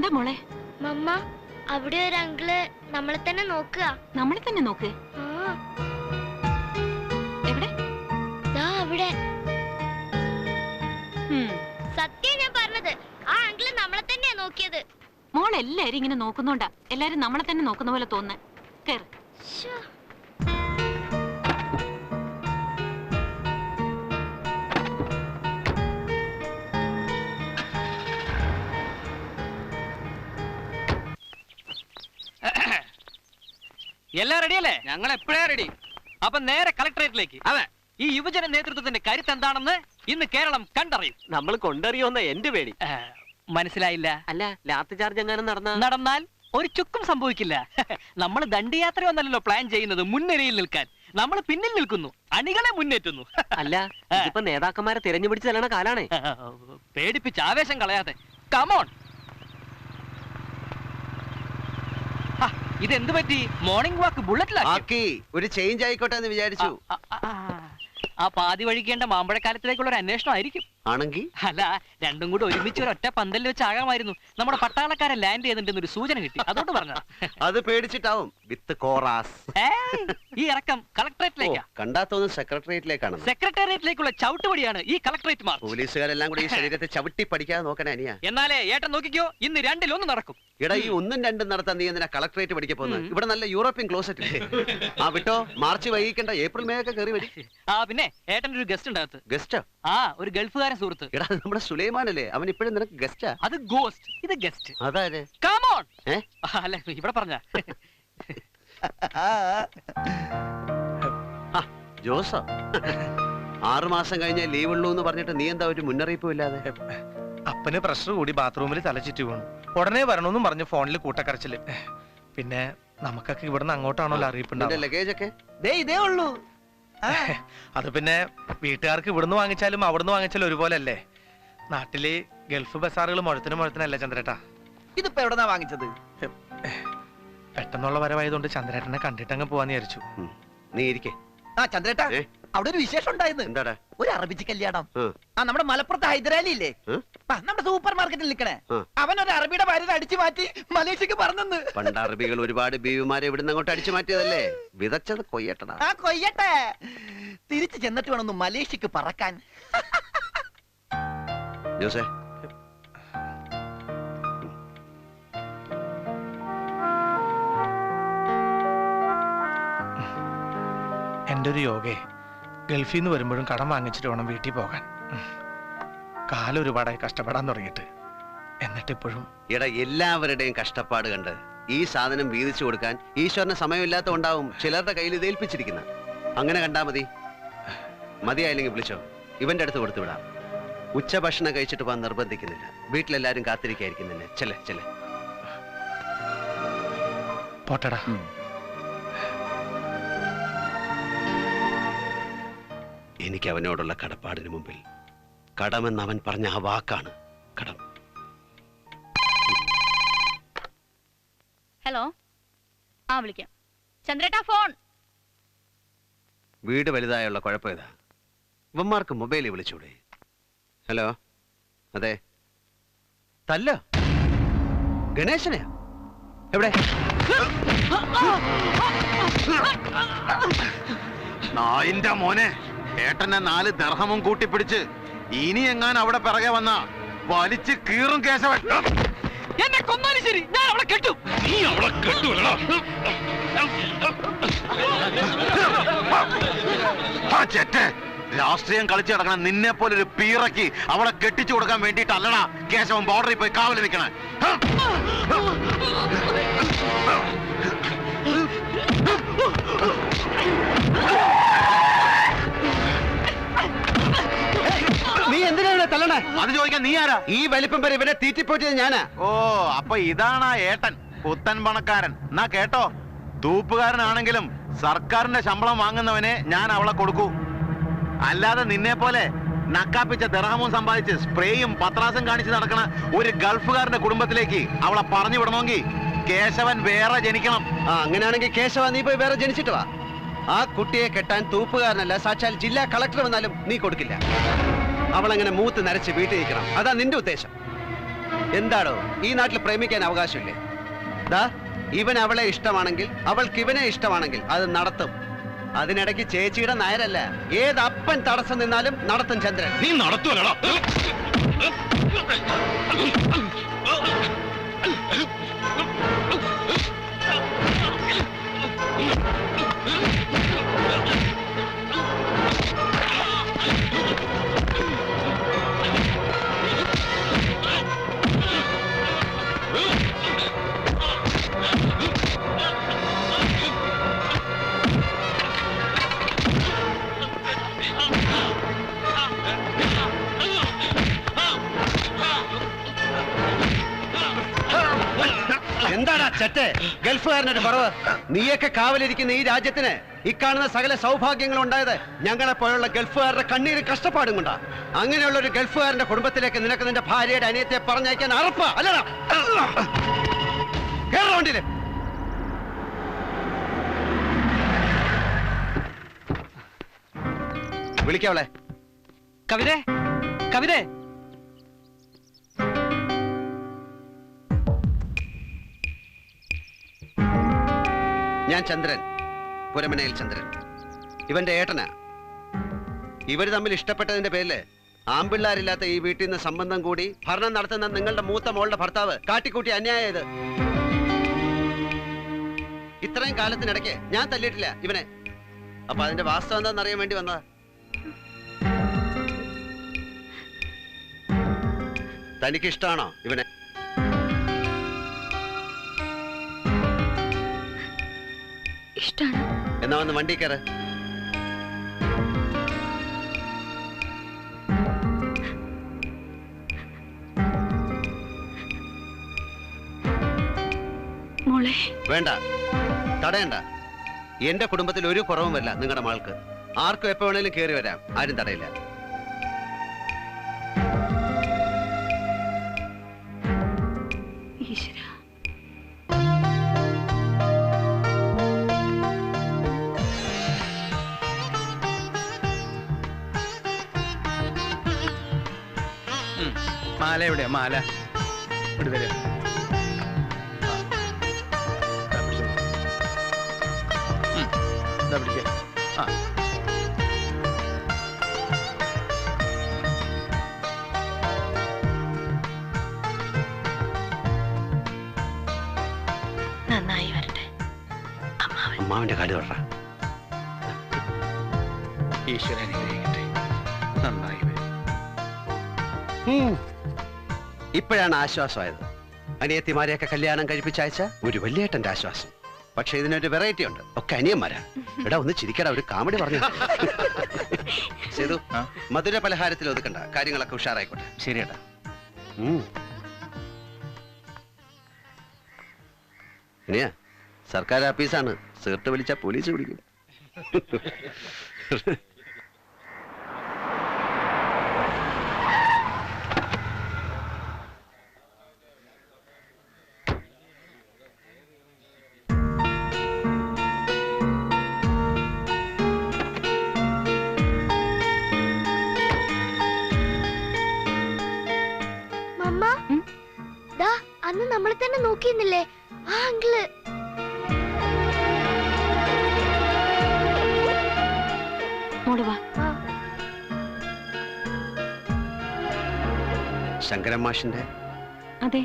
എന്താ മോളെ? മമ്മ, അവിടെ ഒരു അങ്കിള് നമ്മളെ തന്നെ നോക്കുക. നമ്മളെ തന്നെ നോക്ക്? എവിടെ? അവിടെ. സത്യം ഞാൻ പറഞ്ഞത്, ആ അങ്കിള് നമ്മളെ തന്നെയാ നോക്കിയത്. മോൾ എല്ലാരും ഇങ്ങനെ നോക്കുന്നോണ്ടാ എല്ലാരും നമ്മളെ തന്നെ നോക്കുന്ന പോലെ തോന്നുന്നു. കേറ്. എല്ലാം റെഡിയല്ലേ? ഞങ്ങൾ എപ്പോഴേ റെഡി. അപ്പൊ നേരെ കളക്ടറേറ്റിലേക്ക്. അതെ, ഈ യുവജന നേതൃത്വത്തിന്റെ കരുത്ത് എന്താണെന്ന് ഇന്ന് കേരളം കണ്ടറിയും. നമ്മൾ കൊണ്ടറിയോന്ന എന്റെ പേടി. മനസ്സിലായില്ല? അല്ല, ലാത്തി ചാർജ് എങ്ങാനും നടന്നാൽ ഒരു ചുക്കും സംഭവിക്കില്ല. നമ്മൾ ദണ്ഡിയാത്രയൊന്നല്ലോ പ്ലാൻ ചെയ്യുന്നത് മുൻനിരയിൽ നിൽക്കാൻ. നമ്മൾ പിന്നിൽ നിൽക്കുന്നു, അണികളെ മുന്നേറ്റുന്നു. അല്ല, ഇപ്പൊ നേതാക്കന്മാരെ തിരഞ്ഞു പിടിച്ച് തരണ കാലാണേ. പേടിപ്പിച്ച് ആവേശം കളയാതെ കമോൺ. ഇതെന്ത് പറ്റി? മോർണിംഗ് വാക്ക് ബുള്ളറ്റിലാക്കി ഒരു ചേഞ്ച് ആയിക്കോട്ടെ എന്ന് വിചാരിച്ചു. ആ പാതി വഴിക്കേണ്ട മാമ്പഴക്കാലത്തിലേക്കുള്ള ഒരു അന്വേഷണം ആയിരിക്കും. ആണെങ്കിൽ അല്ല, രണ്ടും കൂടി ഒരുമിച്ച് ഒരൊറ്റ പന്തലിൽ വെച്ചാകാമായിരുന്നു. നമ്മുടെ പട്ടാളക്കാരെ ലാൻഡ് ചെയ്തിട്ടുണ്ടെന്നൊരു സൂചന കിട്ടി, അതുകൊണ്ട് പറഞ്ഞ. അത് പേടിച്ചിട്ടാവും. വിത്ത് കോറാസ്. ഈ ഇറക്കം കളക്ടറേറ്റിലേക്കാ. കണ്ടാ തോന്നുന്നു സെക്രട്ടേറിയറ്റിലേക്കാണ്. സെക്രട്ടേറിയറ്റിലേക്കുള്ള ചവിട്ടുപടിയാണ് ഈ കളക്ടറേറ്റ് മാർച്ച്. പോലീസുകാരെല്ലാം കൂടി ഈ ശരീരത്തെ ചവിട്ടി പഠിക്കാതെ നോക്കണേ അനിയാ. എന്നാലേ ഏട്ടൻ നോക്കിക്കോ, ഇന്ന് രണ്ടിലൊന്നും നടക്കും. എടാ, ഈ ഒന്നും രണ്ടും നടത്താൻ നീ എന്തിനാ കളക്ടറേറ്റ് പഠിക്കാൻ പോകുന്നത്? ഇവിടെ നല്ല യൂറോപ്യൻ ക്ലോസറ്റ്. ആ വിട്ടോ, മാർച്ച് വൈകിക്കണ്ട, ഏപ്രിൽ മെയ് ഒക്കെ കയറി വരും. പിന്നെ ഏട്ടൻ്റെ ഒരു ഗസ്റ്റ് ഉണ്ടാകത്ത്. ഗസ്റ്റോ? ഒരു ഗൾഫുകാരൻ സുഹൃത്ത്. എടാ, നമ്മുടെ സുലൈമാൻ അല്ലേ? അവൻ ഇപ്പോഴും നിനക്ക് ഗസ്റ്റാ? അത് ഗോസ്റ്റ്, ഇത് ഗസ്റ്റ്. അതായത് കമോൺ. അല്ല, ഇവിടെ പറഞ്ഞ ജോസോ 6 മാസം കഴിഞ്ഞാൽ ലീവ് ഉള്ളൂ എന്ന് പറഞ്ഞിട്ട് നീ എന്താ ഒരു മുന്നറിയിപ്പും ഇല്ലാതെ? അപ്പന് പ്രഷർ കൂടി ബാത്റൂമിൽ തലച്ചിട്ട് വീണു. ഉടനെ വരണമെന്നും പറഞ്ഞു ഫോണിൽ കൂട്ടക്കരച്ചില്. പിന്നെ നമുക്കൊക്കെ ഇവിടുന്ന് അങ്ങോട്ടാണല്ലോ അറിയിപ്പുണ്ടാവും. ലഗേജ് ഒക്കെ ഇതേ ഉള്ളൂ. അത് പിന്നെ വീട്ടുകാർക്ക് ഇവിടുന്ന് വാങ്ങിച്ചാലും അവിടുന്ന് വാങ്ങിച്ചാലും ഒരുപോലെ അല്ലേ. നാട്ടില് ഗൾഫ് ബസാറുകൾ മുഴത്തിനല്ലേ ചന്ദ്രേട്ടാ. ഇതിപ്പോ എവിടെന്നാ വാങ്ങിച്ചത്? പെട്ടെന്നുള്ള വരവായതുകൊണ്ട് ചന്ദ്രേട്ടനെ കണ്ടിട്ടങ്ങ് പോവാന്ന് വിചാരിച്ചു. നീ ഇരിക്കേ. ചന്ദ്രേട്ടാ, അവിടെ ഒരു വിശേഷം ഉണ്ടായിരുന്നു. എന്താടാ? ഒരു അറബിച്ച് കല്യാണം. നമ്മുടെ മലപ്പുറത്ത് ഹൈദരാലി ഇല്ലേ, നമ്മുടെ സൂപ്പർ മാർക്കറ്റിൽ നിൽക്കണേ, അവൻ ഒരു അറബിയുടെ ഭാര്യ അടിച്ചു മാറ്റി മലേഷ്യക്ക് പറഞ്ഞെന്ന്. പണ്ട് അറബികൾ ഒരുപാട് ബീവിമാരെ ഇവിടുന്ന് അങ്ങോട്ട് അടിച്ചു മാറ്റിയതല്ലേ? വിതച്ചത് കൊയ്യട്ടടാ. കൊയ്യട്ടെ, തിരിച്ചു ചെന്നിട്ട് വേണമെന്ന് മലേഷ്യക്ക് പറക്കാൻ. ജോസേ, എൻ്റെ ഒരു യോഗേ, ഗൾഫിൽ നിന്ന് വരുമ്പോഴും കടം വാങ്ങിച്ചിട്ട് വേണം വീട്ടിൽ പോകാൻ. കാലം ഒരുപാടായി കഷ്ടപ്പെടാൻ തുടങ്ങിയിട്ട്. എന്നിട്ടിപ്പോഴും എടാ, എല്ലാവരുടെയും കഷ്ടപ്പാട് കണ്ട് ഈ സാധനം വീതിച്ചു കൊടുക്കാൻ ഈശ്വരന് സമയമില്ലാത്ത ഉണ്ടാവും ചിലരുടെ കയ്യിൽ ഇത് ഏൽപ്പിച്ചിരിക്കുന്നത്. അങ്ങനെ കണ്ടാ മതി. മതിയായില്ലെങ്കിൽ വിളിച്ചോ, ഇവന്റെ അടുത്ത് കൊടുത്തു വിടാം. ഉച്ചഭക്ഷണം കഴിച്ചിട്ട് പോകാൻ നിർബന്ധിക്കുന്നില്ല. വീട്ടിലെല്ലാരും കാത്തിരിക്കായിരിക്കുന്നില്ല. ചെല്ലേ. പോട്ടടാ. എനിക്ക് അവനോടുള്ള കടപ്പാടിന് മുമ്പിൽ കടമെന്ന് അവൻ പറഞ്ഞ ആ വാക്കാണ് കടം. ഹലോ, വിളിക്കാം. ചന്ദ്രേട്ടാ, ഫോൺ. വീട് വലുതായുള്ള കുഴപ്പമിതാ, ഇവന്മാർക്ക് മൊബൈലിൽ വിളിച്ചൂടെ? ഹലോ, അതെ. തല്ലോ ഗണേശനെയാ? എവിടെ? നായിന്റെ മോനെ, ഏട്ടനെ 4 ദർഹമും കൂട്ടിപ്പിടിച്ച് ഇനി എങ്ങാൻ അവിടെ പിറകെ വന്ന വലിച്ച് കീറും കേശവൻ. എന്നെ കൊന്നാലും ശരി, ഞാൻ അവളെ കെട്ടും. നീ അവളെ കെട്ടൂലടാ. രാഷ്ട്രീയം കളിച്ചു കിടക്കണം നിന്നെ പോലെ ഒരു പീറക്കി അവളെ കെട്ടിച്ചു കൊടുക്കാൻ വേണ്ടിയിട്ടല്ലടാ കേശവൻ ബോർഡറിൽ പോയി കാവൽ നിൽക്കണേ. നീ എന്തിനാ തല്ലണേ? അത് ചോദിക്കാൻ നീ ആരാ? ഈ വലിപ്പം വരെ ഇവനെ തീറ്റിപ്പോറ്റിയത് ഞാനാ. ഓ, അപ്പൊ ഇതാണ് ഏട്ടൻ, പുത്തൻ പണക്കാരൻ. എന്നാ കേട്ടോ, തൂപ്പുകാരനാണെങ്കിലും സർക്കാരിന്റെ ശമ്പളം വാങ്ങുന്നവനെ ഞാൻ അവളെ കൊടുക്കൂ. അല്ലാതെ നിന്നെ പോലെ നക്കാപ്പിച്ച ദർഹമും സമ്പാദിച്ച് സ്പ്രേയും പത്രാസും കാണിച്ച് നടക്കണ ഒരു ഗൾഫുകാരന്റെ കുടുംബത്തിലേക്ക് അവളെ പറഞ്ഞു വിടണമെങ്കിൽ കേശവൻ വേറെ ജനിക്കണം. അങ്ങനെയാണെങ്കിൽ കേശവ, നീ പോയി വേറെ ജനിച്ചിട്ട് വാ. ആ കുട്ടിയെ കെട്ടാൻ തൂപ്പുകാരനല്ല, സാക്ഷാൽ ജില്ലാ കളക്ടർ വന്നാലും നീ കൊടുക്കില്ല. അവളങ്ങനെ മൂത്ത് നരച്ച് വീട്ടിൽ നിൽക്കണം. അതാ നിന്റെ ഉദ്ദേശം. എന്താടോ ഈ നാട്ടിൽ പ്രേമിക്കാൻ അവകാശമില്ലേ? ദാ ഇവൻ അവളെ ഇഷ്ടമാണെങ്കിൽ അവൾക്ക് ഇവനെ ഇഷ്ടമാണെങ്കിൽ അത് നടത്തും. അതിനിടയ്ക്ക് ചേച്ചിയുടെ നായരല്ല, ഏത് അപ്പൻ തടസ്സം നിന്നാലും നടത്തും ചന്ദ്രൻ. നീ നടത്തുവല്ലോ. എന്താടാ ചട്ടെ ഗൾഫുകാരനൊരു പറവ്? നീയൊക്കെ കാവലിരിക്കുന്ന ഈ രാജ്യത്തിന് ഇക്കാണുന്ന സകല സൗഭാഗ്യങ്ങളും ഉണ്ടായത് ഞങ്ങളെ പോലുള്ള ഗൾഫുകാരുടെ കണ്ണീര് കഷ്ടപ്പാടും കൊണ്ടാ. അങ്ങനെയുള്ള ഒരു ഗൾഫുകാരന്റെ കുടുംബത്തിലേക്ക് നിനക്ക് നിന്റെ ഭാര്യയുടെ അനിയത്തെ പറഞ്ഞയക്കാൻ അറപ്പാ അല്ലടാ? കേരള വിളിക്കാവളെ. കവിതേ, കവിതേ. ഞാൻ ചന്ദ്രൻ, പുരമനയിൽ ചന്ദ്രൻ. ഇവന്റെ ഏട്ടനാ. ഇവര് തമ്മിൽ ഇഷ്ടപ്പെട്ടതിന്റെ പേരില് ആമ്പിള്ളാരില്ലാത്ത ഈ വീട്ടിൽ നിന്ന് സംബന്ധം കൂടി ഭരണം നടത്തുന്ന നിങ്ങളുടെ മൂത്ത മോളുടെ ഭർത്താവ് കാട്ടിക്കൂട്ടി അന്യായം ഇത്. ഇത്രയും കാലത്തിനിടയ്ക്ക് ഞാൻ തല്ലിയിട്ടില്ല ഇവനെ. അപ്പൊ അതിന്റെ വാസ്തവം എന്താണെന്ന് അറിയാൻ വേണ്ടി വന്നതാ. തനിക്ക് ഇഷ്ടമാണോ ഇവനെ? ഇഷ്ടാണ്. എന്നാ വന്ന് വണ്ടി കയറ്. മോളെ വേണ്ട, തടയണ്ട. എന്റെ കുടുംബത്തിൽ ഒരു കുറവുമല്ല നിങ്ങളുടെ മകൾക്ക്. ആർക്കും എപ്പോ വേണേലും കയറി വരാം, ആരും തടയില്ല. ഈശ്വര, മാല എവിടെയാ മാല? വിടുതല. നന്നായി വരട്ടെ. അമ്മാവിന്റെ കാല് തൊട. ഈശ്വരൻ അനുഗ്രഹിക്കട്ടെ. നന്നായി വരും. ഇപ്പോഴാണ് ആശ്വാസമായത്. അനിയത്തിമാരെയൊക്കെ കല്യാണം കഴിപ്പിച്ചയച്ച ഒരു വലിയേട്ടന്റെ ആശ്വാസം. പക്ഷെ ഇതിനൊരു വെറൈറ്റി ഉണ്ട്, ഒക്കെ അനിയന്മാരാ. എടാ ഒന്ന് ചിരിക്കടാ, ഒരു കാമഡി പറഞ്ഞു. സേതു, മധുര പലഹാരത്തിൽ ഒതുക്കണ്ട, കാര്യങ്ങളൊക്കെ ഉഷാറായിക്കോട്ടെ. ശരിയേട്ടാ. ഇനിയാ സർക്കാർ ആഫീസാണ്, സീർട്ട് വിളിച്ച പോലീസ് പിടിക്കും. മമ്മ, ദാ അന്ന് നമ്മളെ തന്നെ നോക്കിയിരുന്നില്ലേ ആ അങ്കിള്? മോള് വാ. ശങ്കരൻ മാഷിന്റെ? അതെ.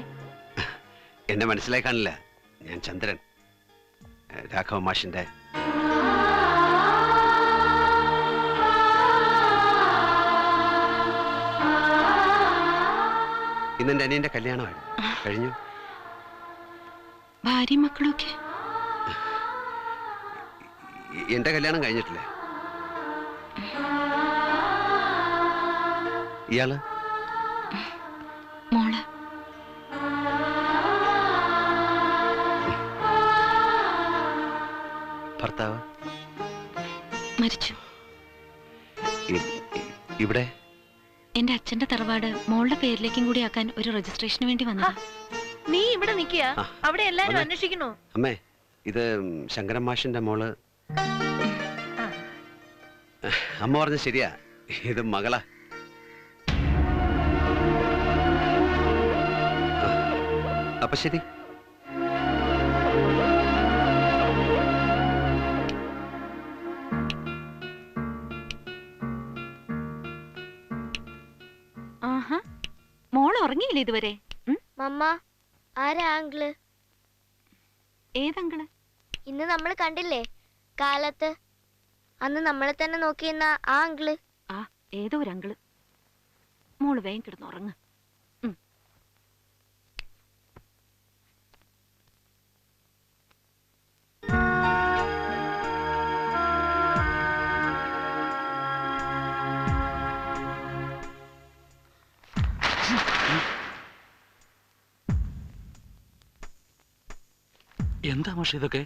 എന്നെ മനസ്സിലായി കാണില്ല. ഞാൻ ചന്ദ്രൻ, രാഘവ മാഷിന്റെ. ഇന്നെന്റെ അനിയന്റെ കല്യാണമായിരുന്നു. കഴിഞ്ഞു. ഭാര്യയും മക്കളൊക്കെ? എന്റെ കല്യാണം കഴിഞ്ഞിട്ടില്ല. ഇയാള്? മോള്. ഭർത്താവ് മരിച്ചു. ഇവിടെ? എന്റെ അച്ഛന്റെ തറവാട് മോളുടെ പേരിലേക്കും കൂടി ആക്കാൻ ഒരു രജിസ്ട്രേഷന് വേണ്ടി വന്നതാ. നീ ഇവിടെ നിക്കുക, ആ, അവിടെ എല്ലാരും വന്നേ. അന്വേഷിക്കണോ? അമ്മേ, ഇത് ശങ്കരൻ മാഷിന്റെ മോള്. അമ്മ പറഞ്ഞ ശരിയാ, ഇത് മകളാ. അപ്പൊ ശരി. ആഹാ, മോൾ ഉറങ്ങിയില്ലേ ഇതുവരെ? മമ്മ, ആരാ ആങ്കിള്? ഏതങ്കിള്? ഇന്ന് നമ്മൾ കണ്ടില്ലേ കാലത്ത്, അന്ന് നമ്മളെ തന്നെ നോക്കിയെന്ന ആ ആങ്കിള്. ആ, ഏതോ ഒരു അങ്കിള്. മോള് വേഗം കിടന്ന് ഉറങ്ങ്. എന്താ മാഷ ഇതൊക്കെ?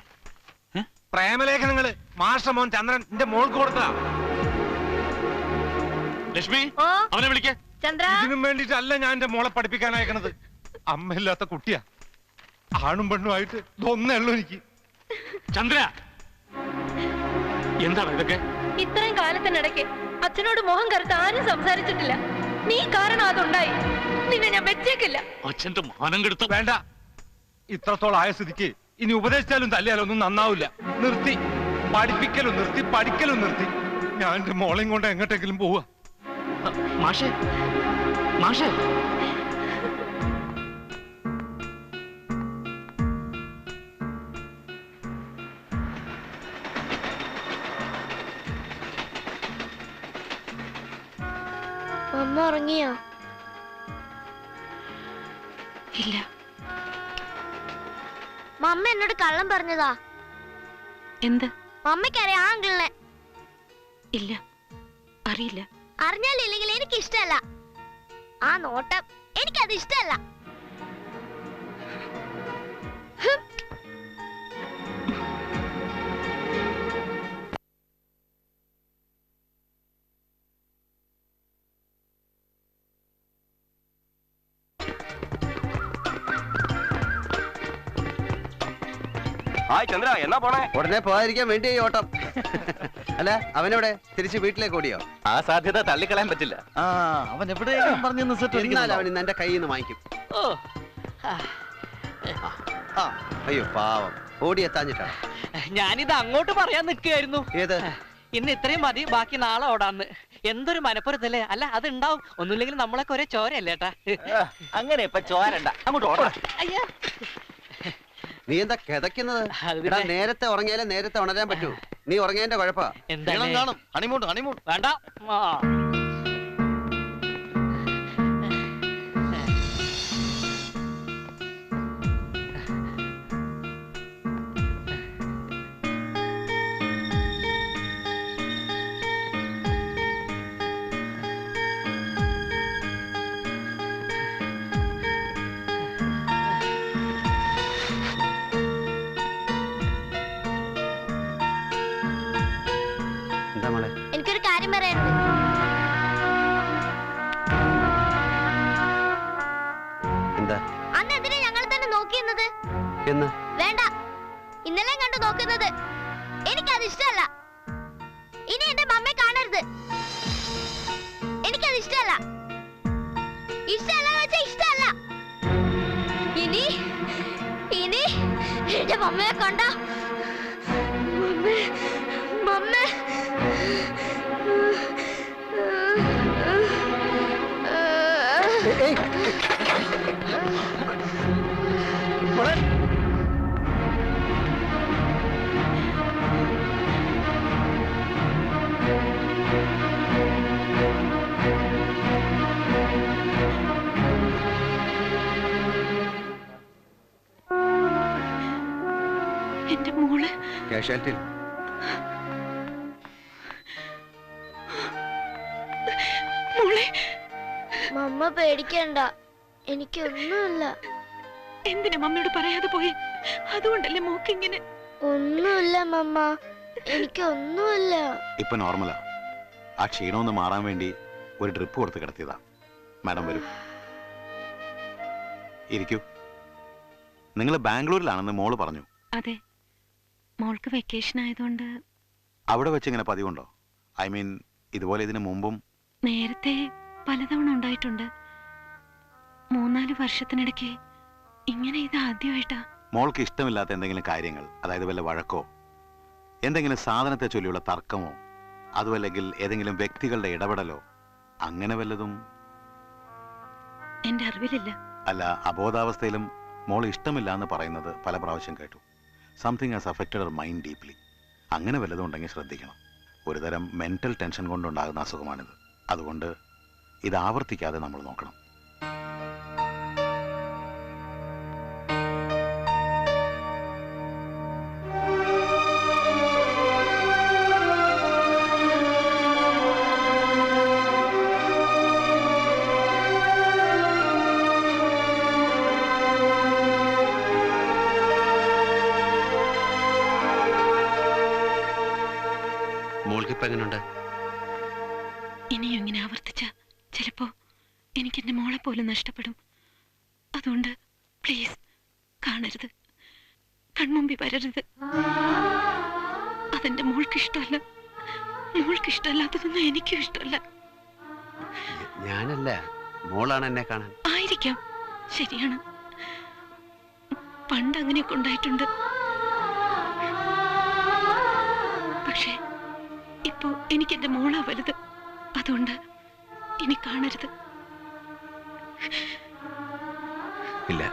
പ്രേമലേഖനങ്ങള് മാഷമോൻ ചന്ദ്രൻ എന്റെ മോൾക്ക് കൊടുത്താ. ലക്ഷ്മി, ഓ അവനെ വിളിക്ക. ചന്ദ്ര, ഇതിനും വേണ്ടിട്ടല്ല ഞാൻ എന്റെ മോളെ പഠിപ്പിക്കാൻ അയക്കണത്. അമ്മയില്ലാത്ത കുട്ടിയാ. ആണും പെണ്ണുമായിട്ട് ഇതൊന്നേ ഉള്ളൂ എനിക്ക്. ചന്ദ്ര, എന്താണ് ഇതൊക്കെ? ഇത്രയും കാലത്തിനിടയ്ക്ക് അച്ഛനോട് മോഹം കറുത്ത് ആരും സംസാരിച്ചിട്ടില്ല. നീ കാരണം അതുണ്ടായി. നിന്നെ ഞാൻ വെച്ചേക്കില്ല. അച്ഛന്റെ മാനം കെടുത്ത. വേണ്ട, ഇത്രത്തോളം ആയ സ്ഥിതിക്ക് ഇനി ഉപദേശിച്ചാലും തല്ലിയാലും ഒന്നും നന്നാവില്ല. നിർത്തി. പഠിപ്പിക്കലും നിർത്തി, പഠിക്കലും നിർത്തി. ഞാൻ എന്റെ മോളെയും കൊണ്ട് എങ്ങോട്ടെങ്കിലും പോവാ. മാഷേ, മാഷേ, മമ്മ ഉറങ്ങിയോ? ഇല്ല. മമ്മ എന്നോട് കള്ളം പറഞ്ഞതാ. എന്ത്? മമ്മയ്ക്കറിയാം ആ ആങ്കിളിനെ. ഇല്ല, അറിയില്ല. അറിഞ്ഞാലില്ലെങ്കിൽ എനിക്ക് ഇഷ്ടമല്ല. ആ നോട്ടം എനിക്കത് ഇഷ്ടമല്ല. ഹായ് ചന്ദ്ര, എന്നാ പോണേ? ഉടനെ പോകാതിരിക്കാൻ വേണ്ടി ഈ ഓട്ടം. അല്ല, അവനെവിടെ? തിരിച്ച് വീട്ടിലേക്ക് ഓടിയോ? ആ സാധ്യത തള്ളിക്കളയാൻ പറ്റില്ല. അവൻ എവിടെയെങ്കിലും പറഞ്ഞു എന്നാൽ അവൻ ഇന്ന് എന്റെ കയ്യിൽ നിന്ന് വാങ്ങിക്കും. അയ്യോ പാവം, ഓടിയെത്താഞ്ഞിട്ടാണ്. ഞാനിത് അങ്ങോട്ട് പറയാൻ നിൽക്കുകയായിരുന്നു. ഏത്? ഇന്ന് ഇത്രയും മതി, ബാക്കി നാളെ ഓടാന്ന്. എന്തൊരു മനപ്പുറത്തല്ലേ? അല്ല, അത് ഉണ്ടാവും. ഒന്നുമില്ലെങ്കിൽ നമ്മളൊക്കെ ഒരേ ചോരല്ലേ ഏട്ടാ? അങ്ങനെ ഇപ്പൊ ചോരണ്ട, അങ്ങോട്ട് ഓടാ. അയ്യാ, നീ എന്താ കിതയ്ക്കുന്നത്? എടാ, നേരത്തെ ഉറങ്ങിയാലേ നേരത്തെ ഉണരാൻ പറ്റൂ. നീ ഉറങ്ങിയതിന്റെ കുഴപ്പാ. എന്താണ്? ഹണിമൂൺ ഹണിമൂൺ വേണ്ട. ആ. എന്താ മോളെ? എനിക്കൊരു കാര്യം പറയാനുണ്ട്. എന്താ? അന്ന് എന്തിനാ ഞങ്ങൾ തന്നെ നോക്കിയിരുന്നത്? എന്ന്? വേണ്ട, ഇന്നലെ കണ്ടു നോക്കുന്നത്. എനിക്കത് ഇഷ്ടമല്ല. ഇനി എന്റെ മമ്മയെ കാണരുത്. എനിക്കത് ഇഷ്ടമല്ല. ഇഷ്ടമല്ല വെച്ചാ ഇഷ്ടമല്ല. ഇനി ഇനി എന്റെ മമ്മയെ കണ്ട മമ്മ എന്റെ മോള് കാഷ്വാലിറ്റിയിൽ. മോളെ, മമ്മ പേടിക്കണ്ട, എനിക്കൊന്നുമില്ല. എന്തിനാ മമ്മിയോട് പറയാതെ പോയി? അതുകൊണ്ടല്ലേ മോക്കിങ്ങനെ. ഒന്നുമില്ല മമ്മ, എനിക്കൊന്നുമില്ല. ഇപ്പൊ നോർമലാ. ആ ക്ഷീണമൊന്ന് മാറാൻ വേണ്ടി ഒരു ഡ്രിപ്പ് കൊടുത്ത് കിടത്തിയതാ. മാഡം വരൂ, ഇരിക്കൂ. നിങ്ങൾ ബാംഗ്ലൂരിലാണെന്ന് മോള് പറഞ്ഞു. അതെ, മോൾക്ക് വെക്കേഷൻ ആയതുകൊണ്ട്. അവിടെ വെച്ച് ഇങ്ങനെ പതിവുണ്ടോ? ഐ മീൻ, ഇതുപോലെ ഇതിനു മുമ്പും? നേരത്തെ പലതവണ ഉണ്ടായിട്ടുണ്ട്. 3-4 വർഷത്തിനിടയ്ക്ക് ഇങ്ങനെ ഇത് ആദ്യമായിട്ടാ. മോൾക്ക് ഇഷ്ടമില്ലാത്ത എന്തെങ്കിലും കാര്യങ്ങൾ, അതായത് വല്ല വഴക്കോ എന്തെങ്കിലും സാധനത്തെ ചൊല്ലിയുള്ള തർക്കമോ അതുമല്ലെങ്കിൽ ഏതെങ്കിലും വ്യക്തികളുടെ ഇടപെടലോ അങ്ങനെ വല്ലതും? എന്റെ അറിവിലില്ല. അല്ല, അബോധാവസ്ഥയിലും മോൾ ഇഷ്ടമില്ല എന്ന് പറയുന്നത് പല പ്രാവശ്യം കേട്ടു. Something has affected Har mind deeply. അങ്ങനെ വല്ലതും ഉണ്ടെങ്കിൽ ശ്രദ്ധിക്കണം. ഒരുതരം മെന്റൽ ടെൻഷൻ കൊണ്ടുണ്ടാകുന്ന അസുഖമാണിത്. അതുകൊണ്ട് ഇത് ആവർത്തിക്കാതെ നമ്മൾ നോക്കണം. മോൾക്കിപ്പോ എങ്ങനെയുണ്ട്? ഇനിയും ഇങ്ങനെ ആവർത്തിച്ച ചിലപ്പോ എനിക്ക് എന്റെ മോളെ പോലും നഷ്ടപ്പെടും. അതുകൊണ്ട് പ്ലീസ് കാണരുത്, കൺമുമ്പിൽ വരരുത്. അതെന്റെ മോൾക്ക് ഇഷ്ടമല്ല. മോൾക്ക് ഇഷ്ടമല്ലാത്തതൊന്നും എനിക്കും ഇഷ്ടമല്ല. ഞാനല്ല, മോളാണ് എന്നെ കാണാൻ. ആയിരിക്കാം, ശരിയാണ്. പണ്ട് അങ്ങനെയൊക്കെ ഉണ്ടായിട്ടുണ്ട്. പക്ഷേ ഇപ്പോ എനിക്ക് എന്റെ മോളാ വലുത്. അതുകൊണ്ട് ഇനി കാണരുത്. ഇല്ല,